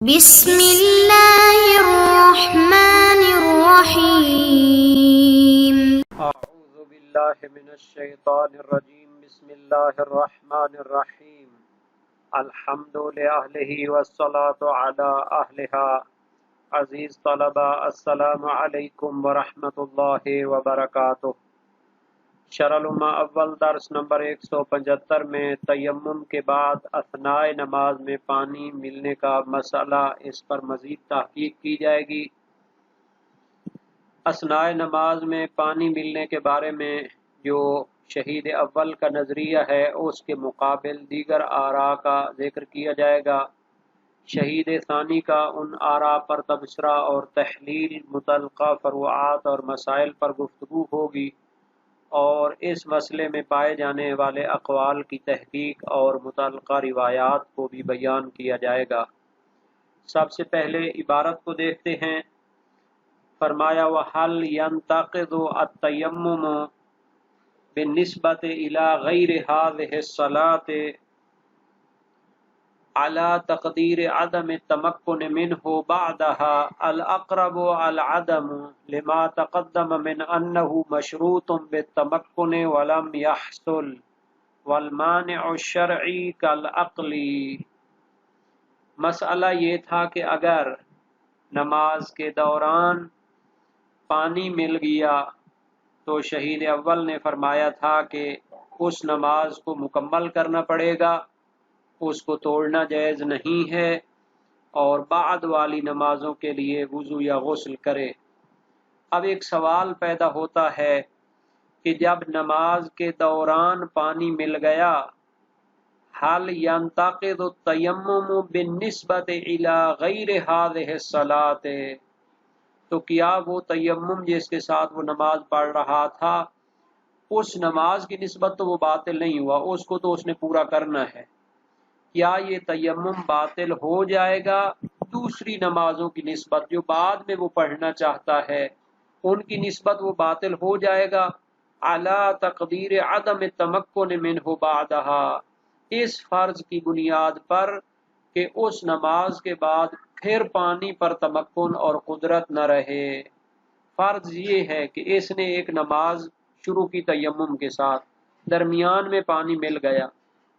بسم اللہ الرحمن الرحیم۔ اعوذ باللہ من الشیطان الرجیم، بسم اللہ الرحمن الرحیم۔ الحمد لأہلہ والصلاة علی اہلہا۔ عزیز طلبہ، السلام علیکم ورحمۃ اللہ وبرکاتہ۔ شرح الامہ اول درس نمبر 175 میں تیمم کے بعد اثناء نماز میں پانی ملنے کا مسئلہ، اس پر مزید تحقیق کی جائے گی۔ اثناء نماز میں پانی ملنے کے بارے میں جو شہید اول کا نظریہ ہے، اس کے مقابل دیگر آراء کا ذکر کیا جائے گا۔ شہید ثانی کا ان آراء پر تبصرہ اور تحلیل، متعلقہ فروعات اور مسائل پر گفتگو ہوگی، اور اس مسئلے میں پائے جانے والے اقوال کی تحقیق اور متعلقہ روایات کو بھی بیان کیا جائے گا۔ سب سے پہلے عبارت کو دیکھتے ہیں۔ فرمایا وَهَلْ يَنْتَقِضُ التَّيَمُّمُ بِالنِّسْبَةِ إِلَى غَيْرِ هَذِهِ الصَّلَاةِ عَلَى تَقْدِيرِ عَدَمِ التَّمَكُّنِ مِنْهُ بَعْدَهَا الْأَقْرَبُ الْعَدَمُ لِمَا تَقَدَّمَ مِنْ أَنَّهُ مَشْرُوطٌ بِالتَّمَكُّنِ وَلَمْ يَحْصُلْ وَالْمَانِعُ الشَّرْعِي كَالْعَقْلِ۔ مسئلہ یہ تھا کہ اگر نماز کے دوران پانی مل گیا تو شہید اول نے فرمایا تھا کہ اس نماز کو مکمل کرنا پڑے گا، اس کو توڑنا جائز نہیں ہے، اور بعد والی نمازوں کے لیے وضو یا غسل کرے۔ اب ایک سوال پیدا ہوتا ہے کہ جب نماز کے دوران پانی مل گیا، حل ينتقض التیمم بالنسبة إلى غیر هذه الصلاة، تو کیا وہ تیمم جس کے ساتھ وہ نماز پڑھ رہا تھا، اس نماز کی نسبت تو وہ باطل نہیں ہوا، اس کو تو اس نے پورا کرنا ہے۔ کیا یہ تیمم باطل ہو جائے گا دوسری نمازوں کی نسبت، جو بعد میں وہ پڑھنا چاہتا ہے ان کی نسبت وہ باطل ہو جائے گا؟ علی تقدیر عدم التمکن منہ بعدہا، اس فرض کی بنیاد پر کہ اس نماز کے بعد پھر پانی پر تمکن اور قدرت نہ رہے۔ فرض یہ ہے کہ اس نے ایک نماز شروع کی تیمم کے ساتھ، درمیان میں پانی مل گیا،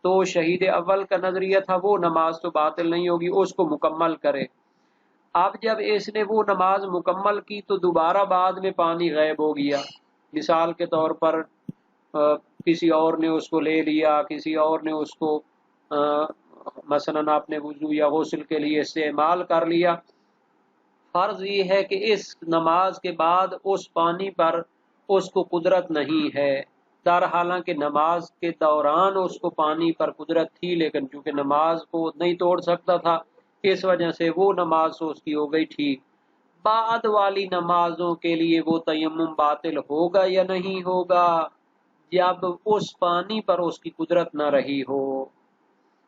تو شہید اول کا نظریہ تھا وہ نماز تو باطل نہیں ہوگی، اس کو مکمل کرے۔ اب جب اس نے وہ نماز مکمل کی تو دوبارہ بعد میں پانی غائب ہو گیا، مثال کے طور پر کسی اور نے اس کو لے لیا، کسی اور نے اس کو مثلاً آپ نے وضو یا غسل کے لیے استعمال کر لیا۔ فرض یہ ہے کہ اس نماز کے بعد اس پانی پر اس کو قدرت نہیں ہے، در حالانکہ نماز کے دوران اس کو پانی پر قدرت تھی، لیکن چونکہ نماز کو نہیں توڑ سکتا تھا، اس وجہ سے وہ نماز تو اس کی ہو گئی ٹھیک۔ بعد والی نمازوں کے لیے وہ تیمم باطل ہوگا یا نہیں ہوگا؟ جب اس پانی پر اس کی قدرت نہ رہی ہو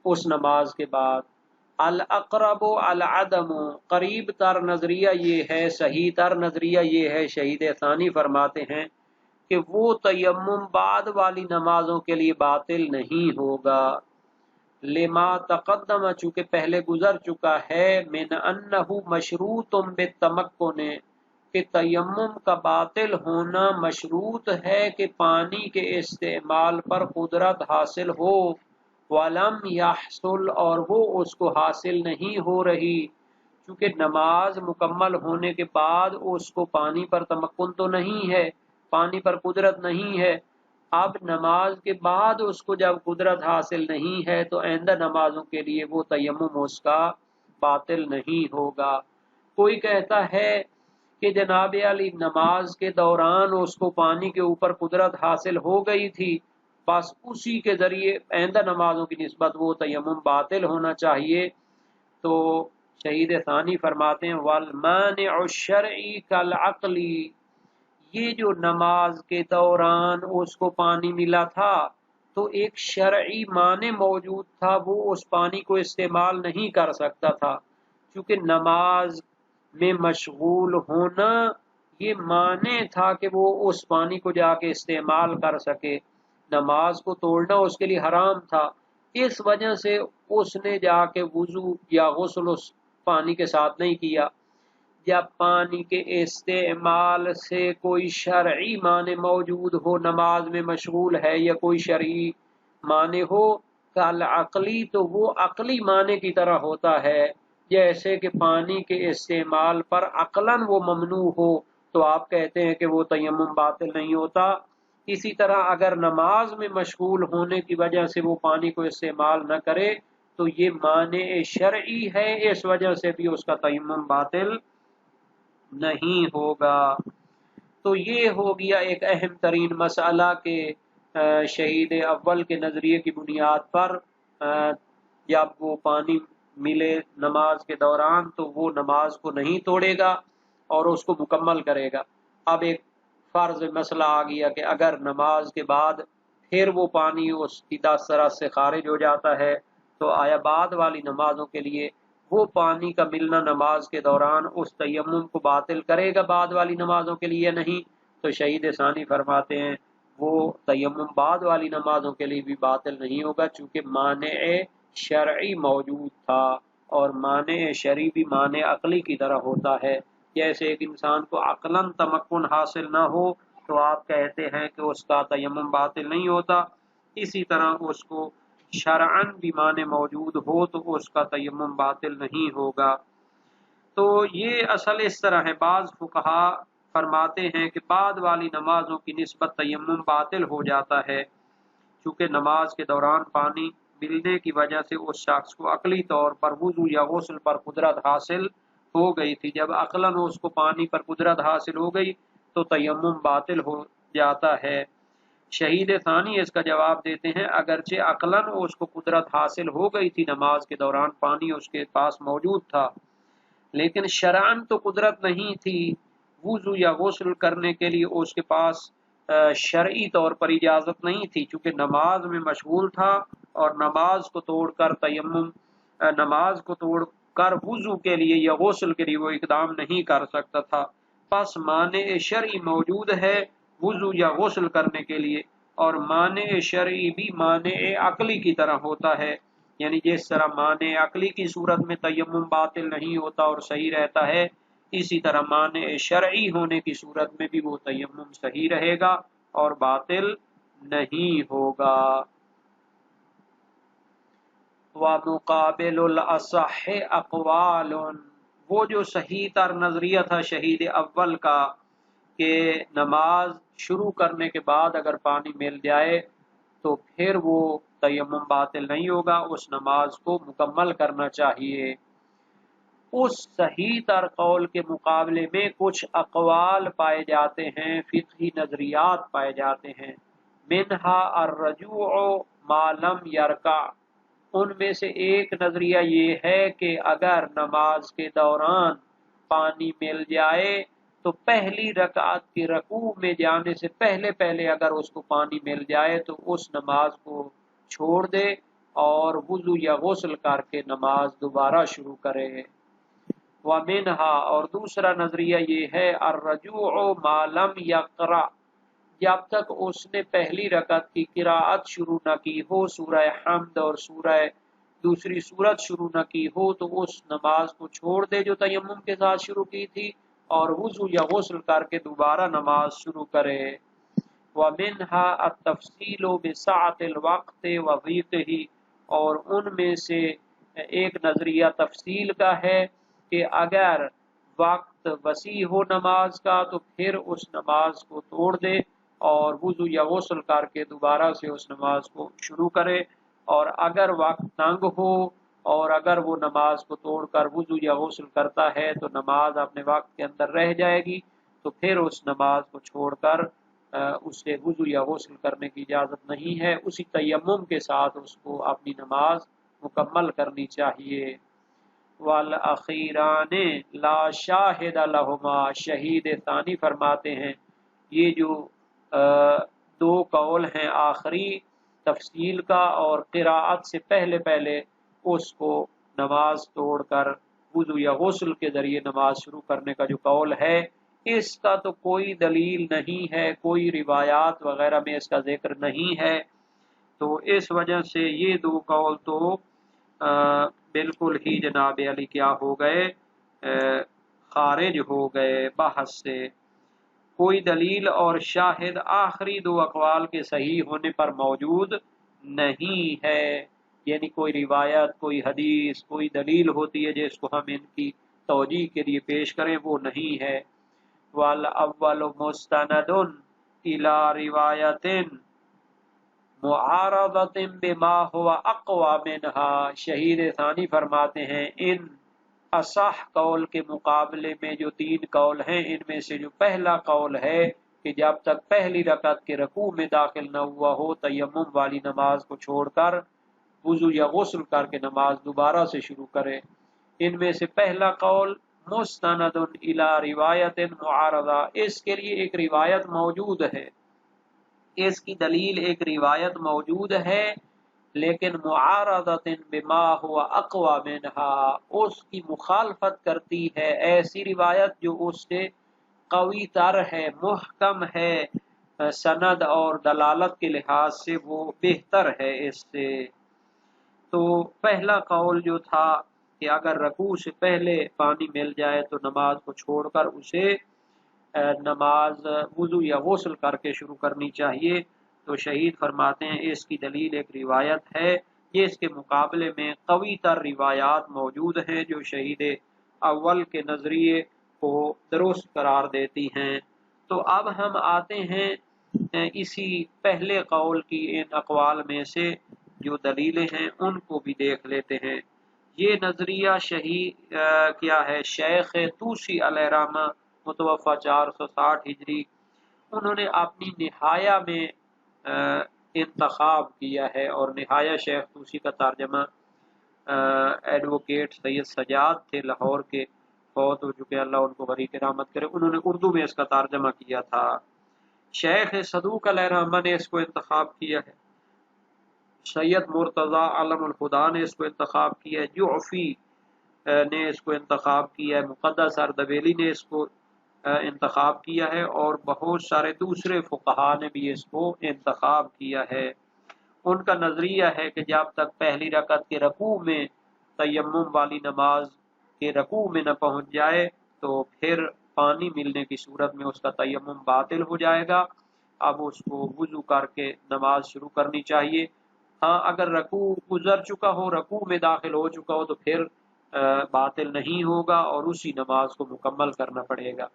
اس نماز کے بعد۔ الاقرب العدم، قریب تر نظریہ یہ ہے، صحیح تر نظریہ یہ ہے، شہید ثانی فرماتے ہیں کہ وہ تیمم بعد والی نمازوں کے لیے باطل نہیں ہوگا، لما تقدم، چونکہ پہلے گزر چکا ہے، من انہ مشروط بالتمکن، کہ تیمم کا باطل ہونا مشروط ہے کہ پانی کے استعمال پر قدرت حاصل ہو، وَلَمْ يَحْصُلْ، اور وہ اس کو حاصل نہیں ہو رہی، چونکہ نماز مکمل ہونے کے بعد اس کو پانی پر تمکن تو نہیں ہے، پانی پر قدرت نہیں ہے۔ اب نماز کے بعد اس کو جب قدرت حاصل نہیں ہے تو آئندہ نمازوں کے لیے وہ تیمم اس کا باطل نہیں ہوگا۔ کوئی کہتا ہے کہ جناب علی نماز کے دوران اس کو پانی کے اوپر قدرت حاصل ہو گئی تھی، بس اسی کے ذریعے آئندہ نمازوں کی نسبت وہ تیمم باطل ہونا چاہیے۔ تو شہید ثانی فرماتے ہیں والمانع الشرعی کالعقل، یہ جو نماز کے دوران اس کو پانی ملا تھا تو ایک شرعی مانع موجود تھا، وہ اس پانی کو استعمال نہیں کر سکتا تھا، چونکہ نماز میں مشغول ہونا یہ مانع تھا کہ وہ اس پانی کو جا کے استعمال کر سکے، نماز کو توڑنا اس کے لیے حرام تھا، اس وجہ سے اس نے جا کے وضو یا غسل اس پانی کے ساتھ نہیں کیا۔ جب پانی کے استعمال سے کوئی شرعی معنی موجود ہو، نماز میں مشغول ہے یا کوئی شرعی معنی ہو کالعقلی، تو وہ عقلی معنی کی طرح ہوتا ہے، جیسے کہ پانی کے استعمال پر عقلاً وہ ممنوع ہو تو آپ کہتے ہیں کہ وہ تیمم باطل نہیں ہوتا۔ اسی طرح اگر نماز میں مشغول ہونے کی وجہ سے وہ پانی کو استعمال نہ کرے تو یہ معنی شرعی ہے، اس وجہ سے بھی اس کا تیمم باطل نہیں ہوگا۔ تو یہ ہو گیا ایک اہم ترین مسئلہ کہ شہید اول کے نظریے کی بنیاد پر جب وہ پانی ملے نماز کے دوران تو وہ نماز کو نہیں توڑے گا اور اس کو مکمل کرے گا۔ اب ایک فرض مسئلہ آ گیا کہ اگر نماز کے بعد پھر وہ پانی اس کی تاثرات سے خارج ہو جاتا ہے تو آیا بعد والی نمازوں کے لیے وہ پانی کا ملنا نماز کے دوران اس تیمم کو باطل کرے گا بعد والی نمازوں کے لیے نہیں؟ تو شہید ثانی فرماتے ہیں وہ تیمم بعد والی نمازوں کے لیے بھی باطل نہیں ہوگا، چونکہ مانع شرعی موجود تھا، اور مانع شرعی بھی مانع عقلی کی طرح ہوتا ہے۔ جیسے ایک انسان کو عقلاً تمکن حاصل نہ ہو تو آپ کہتے ہیں کہ اس کا تیمم باطل نہیں ہوتا، اسی طرح اس کو شرعاً بھی معنی موجود ہو تو اس کا تیمم باطل نہیں ہوگا۔ تو یہ اصل اس طرح ہے، بعض فقہا فرماتے ہیں کہ بعد والی نمازوں کی نسبت تیمم باطل ہو جاتا ہے، چونکہ نماز کے دوران پانی ملنے کی وجہ سے اس شخص کو عقلی طور پر وضو یا غسل پر قدرت حاصل ہو گئی تھی۔ جب عقلاً اس کو پانی پر قدرت حاصل ہو گئی تو تیمم باطل ہو جاتا ہے۔ شہید ثانی اس کا جواب دیتے ہیں اگرچہ عقلاً اس کو قدرت حاصل ہو گئی تھی، نماز کے دوران پانی اس کے پاس موجود تھا، لیکن شرعاً تو قدرت نہیں تھی وضو یا غسل کرنے کے لیے، اس کے پاس شرعی طور پر اجازت نہیں تھی، چونکہ نماز میں مشغول تھا اور نماز کو توڑ کر تیمم، نماز کو توڑ کر وضو کے لیے یا غسل کے لیے وہ اقدام نہیں کر سکتا تھا۔ پس مانع شرعی موجود ہے وضو یا غسل کرنے کے لیے، اور مانع شرعی بھی مانع عقلی کی طرح ہوتا ہے، یعنی جس طرح مانع عقلی کی صورت میں تیمم باطل نہیں ہوتا اور صحیح رہتا ہے، اسی طرح مانع شرعی ہونے کی صورت میں بھی وہ تیمم صحیح رہے گا اور باطل نہیں ہوگا۔ وَمُقَابِلُ الْأَصَحِّ اقوال، وہ جو صحیح تر نظریہ تھا شہید اول کا کہ نماز شروع کرنے کے بعد اگر پانی مل جائے تو پھر وہ تیمم باطل نہیں ہوگا، اس نماز کو مکمل کرنا چاہیے۔ اس صحیح تر قول کے مقابلے میں کچھ اقوال پائے جاتے ہیں، فقہی نظریات پائے جاتے ہیں، منہا الرجوع ما لم یرکع، ان میں سے ایک نظریہ یہ ہے کہ اگر نماز کے دوران پانی مل جائے تو پہلی رکعت کی رکوع میں جانے سے پہلے اگر اس کو پانی مل جائے تو اس نماز کو چھوڑ دے اور وضو یا غسل کر کے نماز دوبارہ شروع کرے۔ وَمِنْهَا، اور دوسرا نظریہ یہ ہے الرجوع ما لم یقرأ، جب تک اس نے پہلی رکعت کی قراءت شروع نہ کی ہو، سورہ حمد اور دوسری سورت شروع نہ کی ہو، تو اس نماز کو چھوڑ دے جو تیمم کے ساتھ شروع کی تھی اور وضو یا غسل کر کے دوبارہ نماز شروع کرے۔ وَمِنْهَا التَّفْصِيلُ بِسَعَةِ الْوَقْتِ وَضِيقِهِ، اور ان میں سے ایک نظریہ تفصیل کا ہے کہ اگر وقت وسیع ہو نماز کا تو پھر اس نماز کو توڑ دے اور وضو یا غسل کر کے دوبارہ سے اس نماز کو شروع کرے، اور اگر وقت تنگ ہو اور اگر وہ نماز کو توڑ کر وضو یا غسل کرتا ہے تو نماز اپنے وقت کے اندر رہ جائے گی، تو پھر اس نماز کو چھوڑ کر اسے وضو یا غسل کرنے کی اجازت نہیں ہے، اسی تیمم کے ساتھ اس کو اپنی نماز مکمل کرنی چاہیے۔ والأخیران لا شاہد لہما، شہید ثانی فرماتے ہیں یہ جو دو قول ہیں آخری، تفصیل کا اور قراءت سے پہلے اس کو نماز توڑ کر وضو یا غسل کے ذریعے نماز شروع کرنے کا جو قول ہے، اس کا تو کوئی دلیل نہیں ہے، کوئی روایات وغیرہ میں اس کا ذکر نہیں ہے، تو اس وجہ سے یہ دو قول تو بالکل ہی جناب علی کیا ہو گئے، خارج ہو گئے بحث سے۔ کوئی دلیل اور شاہد آخری دو اقوال کے صحیح ہونے پر موجود نہیں ہے، یعنی کوئی روایت، کوئی حدیث، کوئی دلیل ہوتی ہے جس کو ہم ان کی توجیہ کے لیے پیش کریں، وہ نہیں ہے۔ والاول مستند الى روایت معارضۃ بما هو اقوى منها، شہید ثانی فرماتے ہیں ان اصح قول کے مقابلے میں جو تین قول ہیں، ان میں سے جو پہلا قول ہے کہ جب تک پہلی رکعت کے رکوع میں داخل نہ ہوا ہو تیمم والی نماز کو چھوڑ کر وضو یا غسل کر کے نماز دوبارہ سے شروع کرے، ان میں سے پہلا قول مستند الی روایت معارضہ، اس کے لیے ایک روایت موجود ہے، اس کی دلیل ایک روایت موجود ہے، لیکن معارضۃ بما هو اقوى منها، اس کی مخالفت کرتی ہے ایسی روایت جو اس سے قوی تر ہے، محکم ہے، سند اور دلالت کے لحاظ سے وہ بہتر ہے اس سے۔ تو پہلا قول جو تھا کہ اگر رکوع سے پہلے پانی مل جائے تو نماز کو چھوڑ کر اسے نماز وضو یا غسل کر کے شروع کرنی چاہیے، تو شہید فرماتے ہیں اس کی دلیل ایک روایت ہے، یہ اس کے مقابلے میں قوی تر روایات موجود ہیں جو شہید اول کے نظریے کو درست قرار دیتی ہیں۔ تو اب ہم آتے ہیں اسی پہلے قول کی ان اقوال میں سے جو دلیلیں ہیں ان کو بھی دیکھ لیتے ہیں۔ یہ نظریہ کیا ہے، شیخ طوسی علیہ رحمہ متوفہ 460 ہجری، انہوں نے اپنی نہایہ میں انتخاب کیا ہے، اور نہایہ شیخ طوسی کا ترجمہ ایڈوکیٹ سید سجاد تھے لاہور کے، فوت ہو چکے، اللہ ان کو غریق رحمت کرے، انہوں نے اردو میں اس کا ترجمہ کیا تھا۔ شیخ صدوق علیہ رحمہ نے اس کو انتخاب کیا ہے، سید مرتضی علم الخدا نے اس کو انتخاب کیا ہے، جعفی نے اس کو انتخاب کیا ہے، مقدس اردبیلی نے اس کو انتخاب کیا ہے، اور بہت سارے دوسرے فقہا نے بھی اس کو انتخاب کیا ہے۔ ان کا نظریہ ہے کہ جب تک پہلی رکعت کے رکوع میں تیمم والی نماز کے رکوع میں نہ پہنچ جائے تو پھر پانی ملنے کی صورت میں اس کا تیمم باطل ہو جائے گا، اب اس کو وضو کر کے نماز شروع کرنی چاہیے۔ ہاں اگر رکوع گزر چکا ہو، رکوع میں داخل ہو چکا ہو تو پھر باطل نہیں ہوگا اور اسی نماز کو مکمل کرنا پڑے گا۔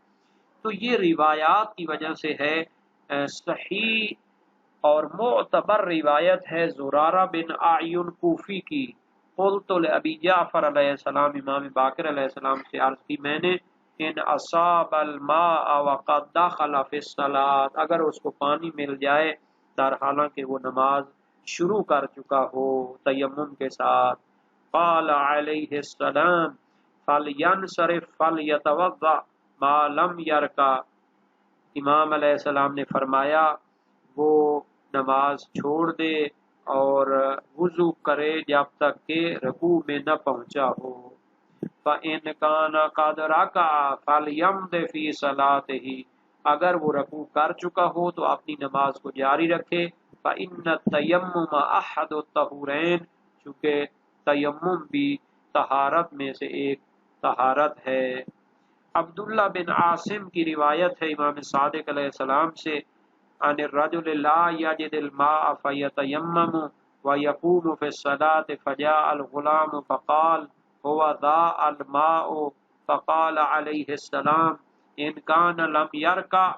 تو یہ روایات کی وجہ سے ہے، صحیح اور معتبر روایت ہے زرارہ بن اعین کوفی کی، قلت لابی جعفر علیہ السلام، امام باقر علیہ السلام سے عرض کی میں نے، ان اصاب الماء وقد دخل فی الصلاۃ، اگر اس کو پانی مل جائے در حالانکہ وہ نماز شروع کر چکا ہو تیمم کے ساتھ، قال علیہ السلام فلینصرف فلیتوضأ ما لم یرکع، امام علیہ السلام نے فرمایا وہ نماز چھوڑ دے اور وضو کرے جب تک کہ رکوع میں نہ پہنچا ہو۔ فَإِنْ كَانَ قَدْ رَكَعَ فَلْيَمْضِ فِي صَلَاتِهِ، اگر وہ رکوع کر چکا ہو تو اپنی نماز کو جاری رکھے۔ فَإِنَّ التَّيَمُّمَ أَحَدُ الطَّهُورَيْنِ، چونکہ تیمم بھی طہارت میں سے ایک طہارت ہے۔ عبداللہ بن عاصم کی روایت ہے امام صادق علیہ السلام سے، عن الرجل لا یجد الماء فیتیمم ویقوم فی الصلاة فجاء الغلام فقال هو ذا الماء، فقال علیہ السلام ان کان لم یرکع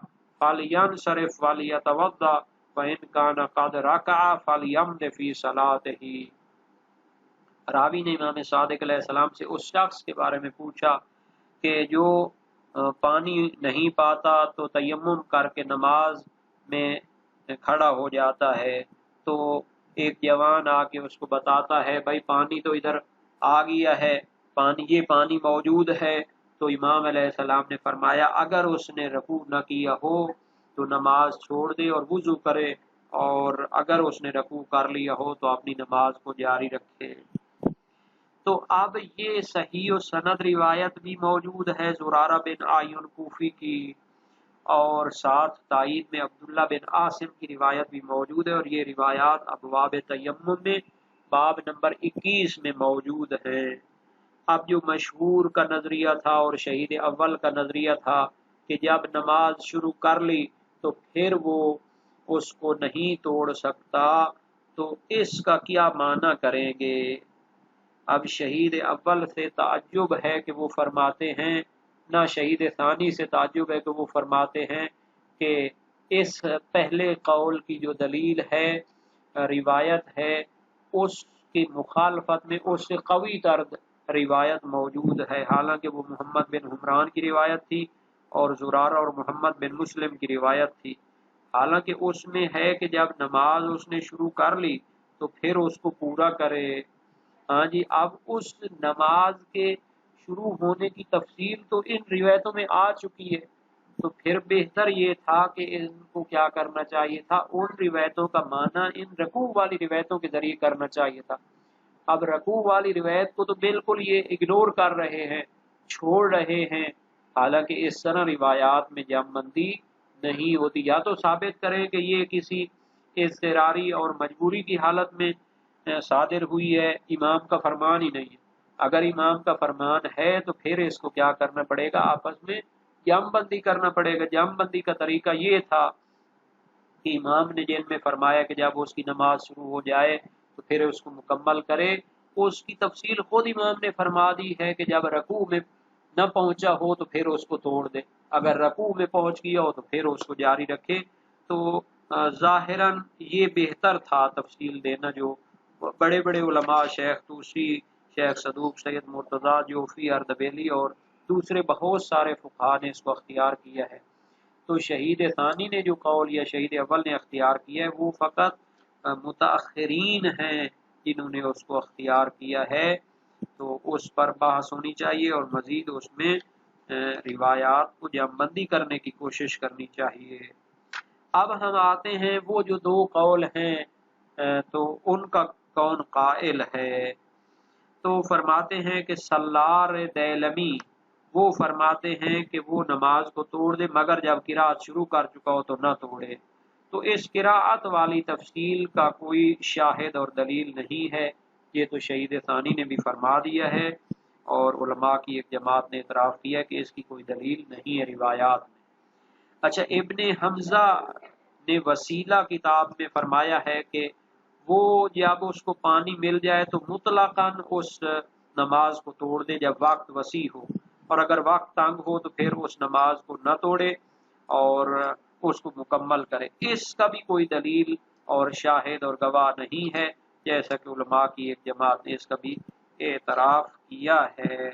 فلینصرف ولیتوضأ وان کان قد رکع فلیمض فی صلاته۔ راوی نے امام صادق علیہ السلام سے اس شخص کے بارے میں پوچھا کہ جو پانی نہیں پاتا تو تیمم کر کے نماز میں کھڑا ہو جاتا ہے، تو ایک جوان آ کے اس کو بتاتا ہے بھائی پانی تو ادھر آ گیا ہے، یہ پانی موجود ہے، تو امام علیہ السلام نے فرمایا اگر اس نے رکوع نہ کیا ہو تو نماز چھوڑ دے اور وضو کرے، اور اگر اس نے رکوع کر لیا ہو تو اپنی نماز کو جاری رکھے۔ تو اب یہ صحیح و سند روایت بھی موجود ہے زرارہ بن اعین کوفی کی، اور ساتھ تائید میں عبداللہ بن عاصم کی روایت بھی موجود ہے، اور یہ روایات ابواب تیمم میں باب نمبر 21 میں موجود ہیں۔ اب جو مشہور کا نظریہ تھا اور شہید اول کا نظریہ تھا کہ جب نماز شروع کر لی تو پھر وہ اس کو نہیں توڑ سکتا، تو اس کا کیا معنی کریں گے؟ اب شہید اول سے تعجب ہے کہ وہ فرماتے ہیں، نہ شہید ثانی سے تعجب ہے کہ وہ فرماتے ہیں کہ اس پہلے قول کی جو دلیل ہے، روایت ہے، اس کی مخالفت میں اس سے قوی تر روایت موجود ہے، حالانکہ وہ محمد بن حمران کی روایت تھی اور زرارہ اور محمد بن مسلم کی روایت تھی۔ حالانکہ اس میں ہے کہ جب نماز اس نے شروع کر لی تو پھر اس کو پورا کرے۔ ہاں جی، اب اس نماز کے شروع ہونے کی تفصیل تو ان روایتوں میں آ چکی ہے، تو پھر بہتر یہ تھا کہ ان کو کیا کرنا چاہیے تھا، ان روایتوں کا معنی ان رکوع والی روایتوں کے ذریعے کرنا چاہیے تھا۔ اب رکوع والی روایت کو تو بالکل یہ اگنور کر رہے ہیں، چھوڑ رہے ہیں، حالانکہ اس طرح روایات میں جم بندی نہیں ہوتی۔ یا تو ثابت کریں کہ یہ کسی اضطراری اور مجبوری کی حالت میں صادر ہوئی ہے، امام کا فرمان ہی نہیں ہے۔ اگر امام کا فرمان ہے تو پھر اس کو کیا کرنا پڑے گا، آپس میں جم بندی کرنا پڑے گا۔ جم بندی کا طریقہ یہ تھا کہ امام نے جن میں فرمایا کہ جب اس کی نماز شروع ہو جائے تو پھر اس کو مکمل کرے، اس کی تفصیل خود امام نے فرما دی ہے کہ جب رکوع میں نہ پہنچا ہو تو پھر اس کو توڑ دے، اگر رکوع میں پہنچ گیا ہو تو پھر اس کو جاری رکھے۔ تو ظاہراً یہ بہتر تھا تفصیل دینا، جو بڑے بڑے علماء شیخ طوسی، شیخ صدوق، سید مرتضیٰ جوفی، اردبیلی اور دوسرے بہت سارے فقہا نے اس کو اختیار کیا ہے۔ تو شہید ثانی نے جو قول یا شہید اول نے اختیار کیا ہے وہ فقط متاخرین ہیں جنہوں نے اس کو اختیار کیا ہے، تو اس پر بحث ہونی چاہیے اور مزید اس میں روایات کو جمع بندی کرنے کی کوشش کرنی چاہیے۔ اب ہم آتے ہیں وہ جو دو قول ہیں تو ان کا کون قائل ہے؟ تو فرماتے ہیں کہ سلار دیلمی وہ فرماتے ہیں کہ وہ نماز کو توڑ دے مگر جب قرات شروع کر چکا ہو تو نہ توڑے۔ تو اس قراءت والی تفصیل کا کوئی شاہد اور دلیل نہیں ہے، یہ تو شہید ثانی نے بھی فرما دیا ہے اور علماء کی ایک جماعت نے اعتراف کیا کہ اس کی کوئی دلیل نہیں ہے روایات میں۔ اچھا، ابن حمزہ نے وسیلہ کتاب میں فرمایا ہے کہ وہ جب اس کو پانی مل جائے تو مطلقاً اس نماز کو توڑ دے جب وقت وسیع ہو، اور اگر وقت تنگ ہو تو پھر اس نماز کو نہ توڑے اور اس کو مکمل کرے۔ اس کا بھی کوئی دلیل اور شاہد اور گواہ نہیں ہے، جیسا کہ علماء کی ایک جماعت نے اس کا بھی اعتراف کیا ہے۔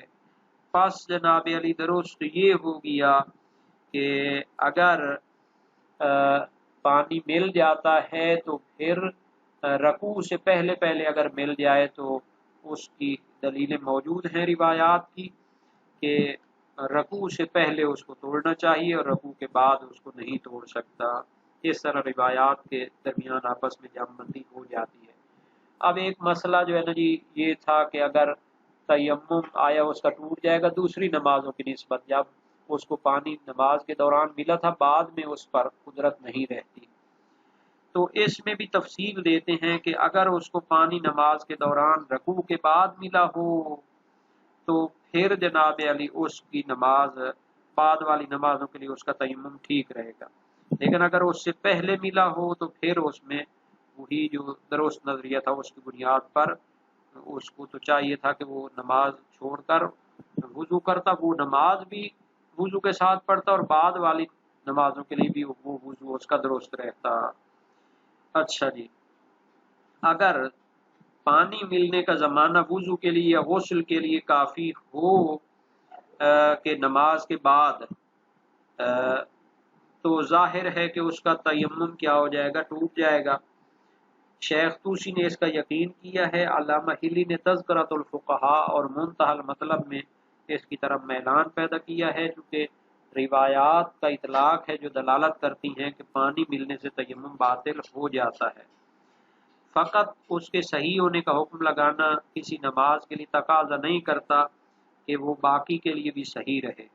پس جناب علی درست یہ ہو گیا کہ اگر پانی مل جاتا ہے تو پھر رکوع سے پہلے اگر مل جائے تو اس کی دلیلیں موجود ہیں روایات کی کہ رکوع سے پہلے اس کو توڑنا چاہیے اور رکوع کے بعد اس کو نہیں توڑ سکتا۔ اس طرح روایات کے درمیان آپس میں جمع بندی ہو جاتی ہے۔ اب ایک مسئلہ جو ہے نا جی یہ تھا کہ اگر تیمم آیا اس کا ٹوٹ جائے گا دوسری نمازوں کی نسبت، جب اس کو پانی نماز کے دوران ملا تھا بعد میں اس پر قدرت نہیں رہتی، تو اس میں بھی تفصیل دیتے ہیں کہ اگر اس کو پانی نماز کے دوران رکوع کے بعد ملا ہو تو پھر جناب علی اس کی نماز بعد والی نمازوں کے لیے اس کا تیمم ٹھیک رہے گا، لیکن اگر اس سے پہلے ملا ہو تو پھر اس میں وہی جو درست نظریہ تھا اس کی بنیاد پر اس کو تو چاہیے تھا کہ وہ نماز چھوڑ کر وضو کرتا، وہ نماز بھی وضو کے ساتھ پڑھتا اور بعد والی نمازوں کے لیے بھی وہ وضو اس کا درست رہتا۔ اچھا جی، اگر پانی ملنے کا زمانہ وضو کے لیے یا غسل کے لیے کافی ہو کہ نماز کے بعد، تو ظاہر ہے کہ اس کا تیمم کیا ہو جائے گا، ٹوٹ جائے گا۔ شیخ طوسی نے اس کا یقین کیا ہے، علامہ ہلی نے تذکرۃ الفقہاء اور منتہی المطلب میں اس کی طرف میلان پیدا کیا ہے، چونکہ روایات کا اطلاق ہے جو دلالت کرتی ہیں کہ پانی ملنے سے تیمم باطل ہو جاتا ہے، فقط اس کے صحیح ہونے کا حکم لگانا کسی نماز کے لیے تقاضا نہیں کرتا کہ وہ باقی کے لیے بھی صحیح رہے۔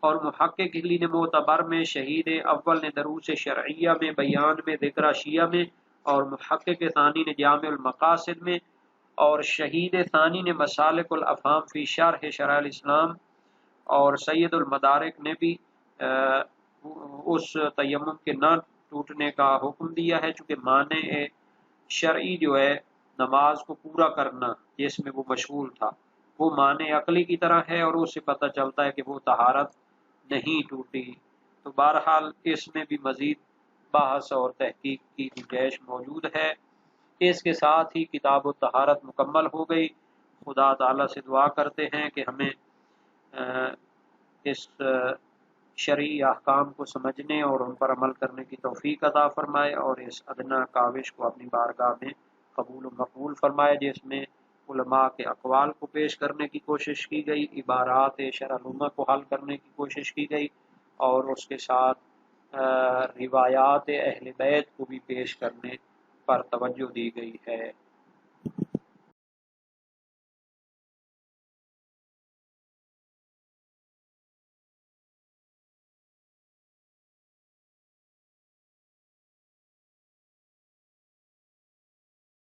اور محقق ہلی نے معتبر میں، شہید اول نے دروس شرعیہ میں، بیان میں، ذکر شیعہ میں اور محقق ثانی نے جامع المقاصد میں اور شہید ثانی نے مسالک الافہام فی شرح شرح الاسلام اور سید المدارک نے بھی اس تیمم کے نہ ٹوٹنے کا حکم دیا ہے، چونکہ معنی شرعی جو ہے نماز کو پورا کرنا جس میں وہ مشغول تھا وہ معنی عقلی کی طرح ہے، اور اس سے پتہ چلتا ہے کہ وہ طہارت نہیں ٹوٹی۔ تو بہرحال اس میں بھی مزید بحث اور تحقیق کی گنجائش موجود ہے۔ اس کے ساتھ ہی کتاب الطہارت مکمل ہو گئی۔ خدا تعالیٰ سے دعا کرتے ہیں کہ ہمیں اس شرعی احکام کو سمجھنے اور ان پر عمل کرنے کی توفیق عطا فرمائے، اور اس ادنا کاوش کو اپنی بارگاہ میں قبول و مقبول فرمائے، جس میں علماء کے اقوال کو پیش کرنے کی کوشش کی گئی، عبارات شرعیہ کو حل کرنے کی کوشش کی گئی، اور اس کے ساتھ روایات اہل بیت کو بھی پیش کرنے پر توجہ دی گئی ہے۔